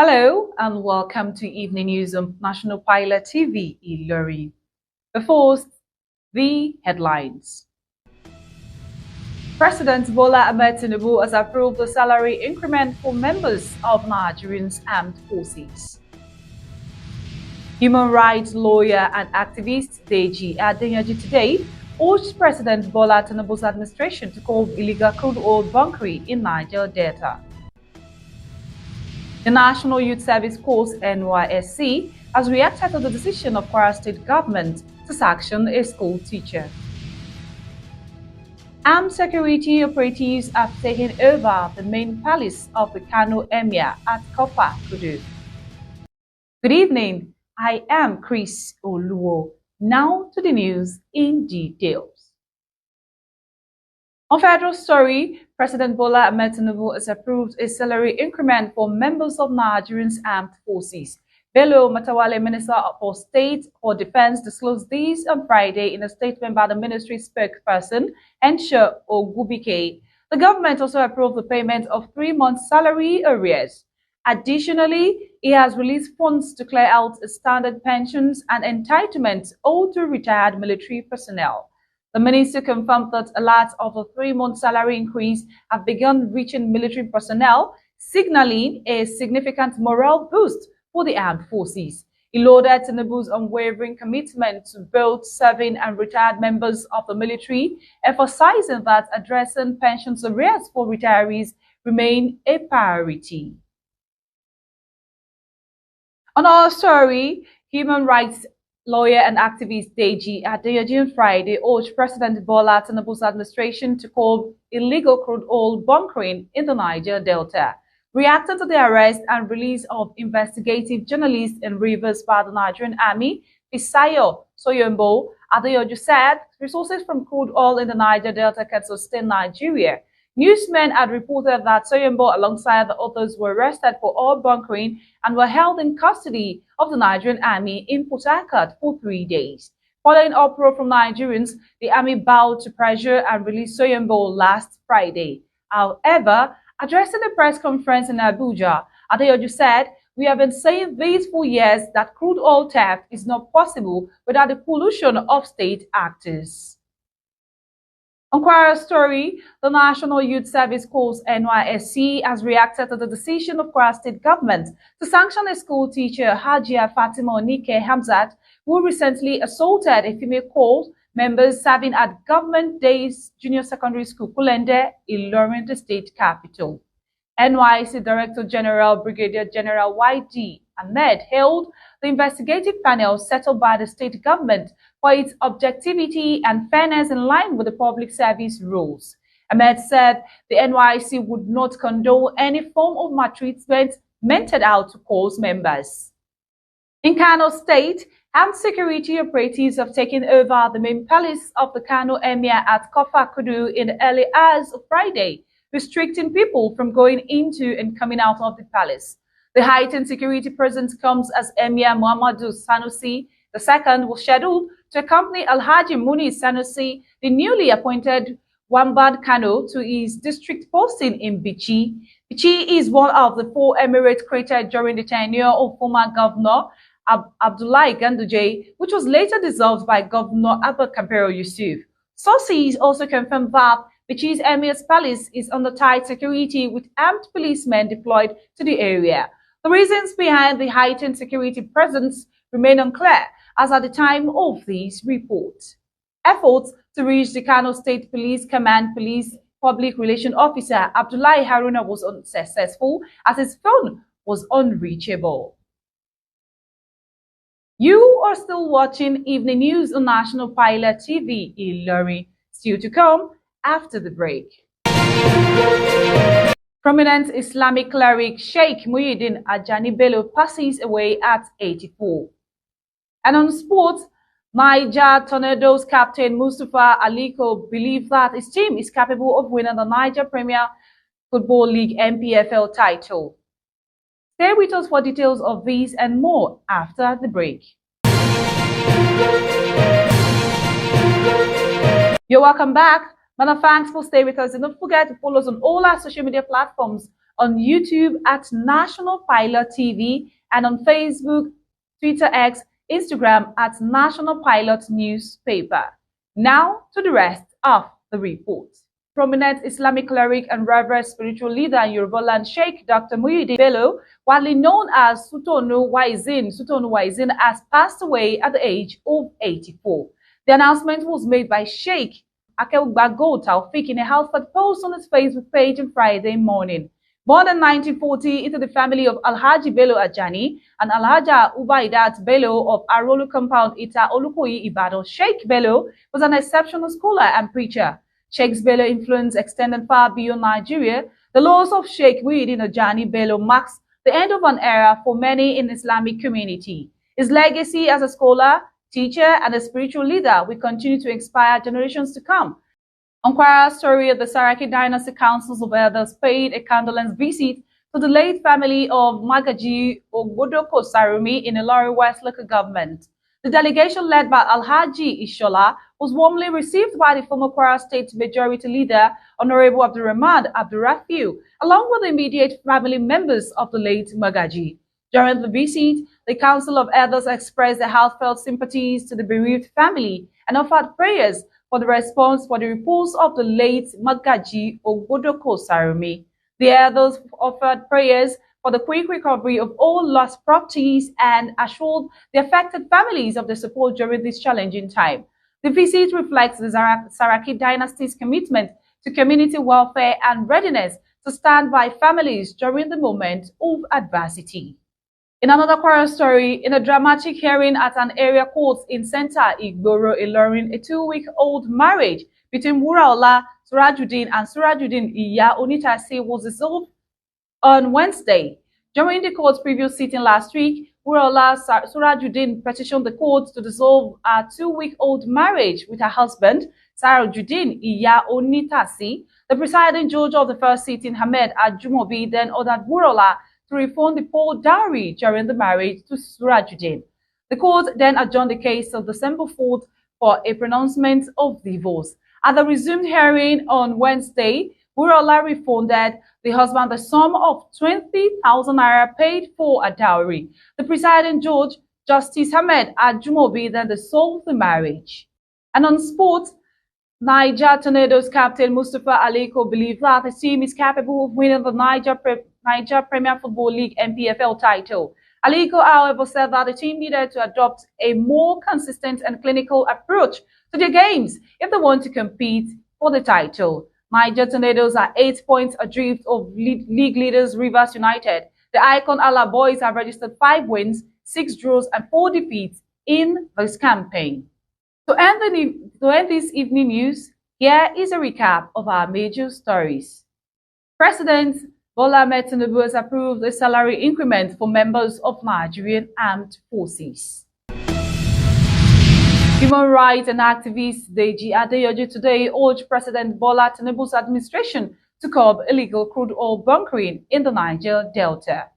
Hello and welcome to Evening News on National Pilot TV, Ilori. First, the headlines. President Bola Ahmed Tinubu has approved the salary increment for members of Nigeria's armed forces. Human rights lawyer and activist Deji Adeyanju today urged President Bola Tinubu's administration to curb illegal crude oil bunkering in Niger Delta. The National Youth Service Corps (NYSC) has reacted to the decision of Kwara State government to sanction a school teacher. Armed security operatives have taken over the main palace of the Kano Emir at Kofa Kudu. Good evening, I am Chris Oluwo. Now to the news in details. On federal story, President Bola Ahmed Tinubu has approved a salary increment for members of Nigeria's armed forces. Bello Matawale, Minister for State for Defense, disclosed this on Friday in a statement by the ministry spokesperson, Ensure Ogubike. The government also approved the payment of 3 months' salary arrears. Additionally, it has released funds to clear out standard pensions and entitlements owed to retired military personnel. The minister confirmed that a lot of the 3-month salary increase have begun reaching military personnel, signaling a significant morale boost for the armed forces. He lauded Tinubu's unwavering commitment to both serving and retired members of the military, emphasizing that addressing pensions arrears for retirees remain a priority. On our story, human rights lawyer and activist Deji Adeyanju on Friday urged President Bola Tinubu's administration to curb illegal crude oil bunkering in the Niger Delta. Reacting to the arrest and release of investigative journalists in Rivers by the Nigerian Army, Fisayo Soyombo, Adeyanju said resources from crude oil in the Niger Delta can sustain Nigeria. Newsmen had reported that Soyombo, alongside the others, were arrested for oil bunkering and were held in custody of the Nigerian Army in Port Harcourt for 3 days. Following uproar from Nigerians, the army bowed to pressure and released Soyombo last Friday. However, addressing a press conference in Abuja, Adeyanju said, "We have been saying this for years that crude oil theft is not possible without the collusion of state actors." On Kwara story, the National Youth Service Corps (NYSC) has reacted to the decision of Kwara State government to sanction a school teacher, Hajia Fatima Onike Hamzat, who recently assaulted a female corps member serving at Government Days Junior Secondary School, Kulende, Ilorin, the state capital. NYSC Director General Brigadier General Y.D. Ahmed hailed the investigative panel settled by the state government for its objectivity and fairness in line with the public service rules. Ahmed said the NYSC would not condone any form of maltreatment meted out to corps members. In Kano State, armed security operatives have taken over the main palace of the Kano Emir at Kofa Kudu in the early hours of Friday, restricting people from going into and coming out of the palace. The heightened security presence comes as Emir Muhammadu Sanusi II was scheduled to accompany Alhaji Muni Sanusi, the newly appointed Wambad Kano, to his district posting in Bichi. Bichi is one of the 4 emirates created during the tenure of former Governor Abdullahi Ganduje, which was later dissolved by Governor Abba Kabir Yusuf. Sources also confirmed that Bichi's Emir's palace is under tight security with armed policemen deployed to the area. The reasons behind the heightened security presence remain unclear as at the time of this report. Efforts to reach the Kano State Police Command Police Public Relations Officer Abdullahi Haruna was unsuccessful as his phone was unreachable. You are still watching Evening News on National Pilot TV, Ilori. Still to come after the break. Prominent Islamic cleric Sheikh Muhyiddin Ajani Bello passes away at 84. And on sports, Niger Tornadoes captain Mustafa Aliko believes that his team is capable of winning the Niger Premier Football League NPFL title. Stay with us for details of these and more after the break. You're welcome back. Many thanks for staying with us, and don't forget to follow us on all our social media platforms on YouTube at National Pilot TV, and on Facebook, Twitter X, Instagram at National Pilot Newspaper. Now to the rest of the report. Prominent Islamic cleric and reverend spiritual leader in Yoruba land, Sheikh Dr. Muyideen Bello, widely known as Sutonu Waizin, has passed away at the age of 84. The announcement was made by Sheikh Akeugbago Taufik in a heartfelt post on his Facebook page on Friday morning. Born in 1940 into the family of Alhaji Bello Ajani and Alhaja Ubaidat Bello of Arolu Compound, Ita Olukoyi, Ibadan, Sheikh Bello was an exceptional scholar and preacher. Sheikh Bello influence extended far beyond Nigeria. The loss of Sheikh Muyideen Ajani Bello marks the end of an era for many in the Islamic community. His legacy as a scholar, teacher, and a spiritual leader will continue to inspire generations to come. On Kwara Story of the Saraki Dynasty Councils of Elders paid a condolence visit to the late family of Magaji Ogbodoko Sarumi in Ilori West local government. The delegation led by Alhaji Ishola was warmly received by the former Kwara State Majority Leader, Honorable Abdurrahman Abdurrafiu, along with the immediate family members of the late Magaji. During the visit, the Council of Elders expressed their heartfelt sympathies to the bereaved family and offered prayers for the response for the reports of the late Magaji Ogbodoko Sarumi. The elders offered prayers for the quick recovery of all lost properties and assured the affected families of their support during this challenging time. The visit reflects the Saraki dynasty's commitment to community welfare and readiness to stand by families during the moment of adversity. In another Kwara story, in a dramatic hearing at an area court in Center Igboro, Ilorin, a 2-week-old marriage between Wuraola Surajuddin and Surajuddin Iya Onitasi was dissolved on Wednesday. During the court's previous sitting last week, Wuraola Surajuddin petitioned the court to dissolve a 2-week-old marriage with her husband, Sarajuddin Iya Onitasi. The presiding judge of the first sitting, Hamed Ajumobi, then ordered Wuraola to refund the poor dowry during the marriage to Surajuddin. The court then adjourned the case till December 4th for a pronouncement of divorce. At the resumed hearing on Wednesday, Wuraola refunded the husband the sum of 20,000 naira paid for a dowry. The presiding judge, Justice Hamed Ajumobi, then dissolved the marriage. And on sports, Niger Tornadoes captain Mustafa Aliko believes that the team is capable of winning the Niger Premier Football League NPFL title. Aliko, however, said that the team needed to adopt a more consistent and clinical approach to their games if they want to compete for the title. Niger Tornadoes are 8 points adrift of league leaders Rivers United. The Icon Ala boys have registered 5 wins, 6 draws, and 4 defeats in this campaign. To end this evening news, here is a recap of our major stories. President Bola Ahmed Tinubu has approved a salary increment for members of Nigerian Armed Forces. Human rights and activist Deji Adeyoju today urged President Bola Tinubu's administration to curb illegal crude oil bunkering in the Niger Delta.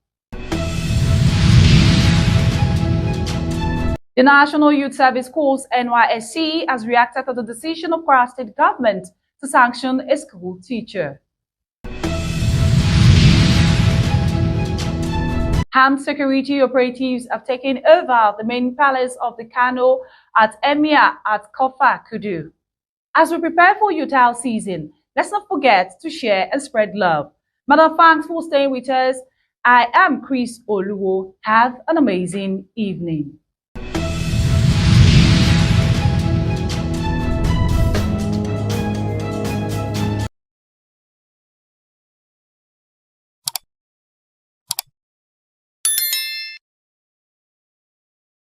The National Youth Service Corps (NYSC) has reacted to the decision of Kwara State government to sanction a school teacher. Armed security operatives have taken over the main palace of the Kano at Emir at Kofa Kudu. As we prepare for Utah season, let's not forget to share and spread love. Madam, thanks for staying with us. I am Chris Oluwo. Have an amazing evening.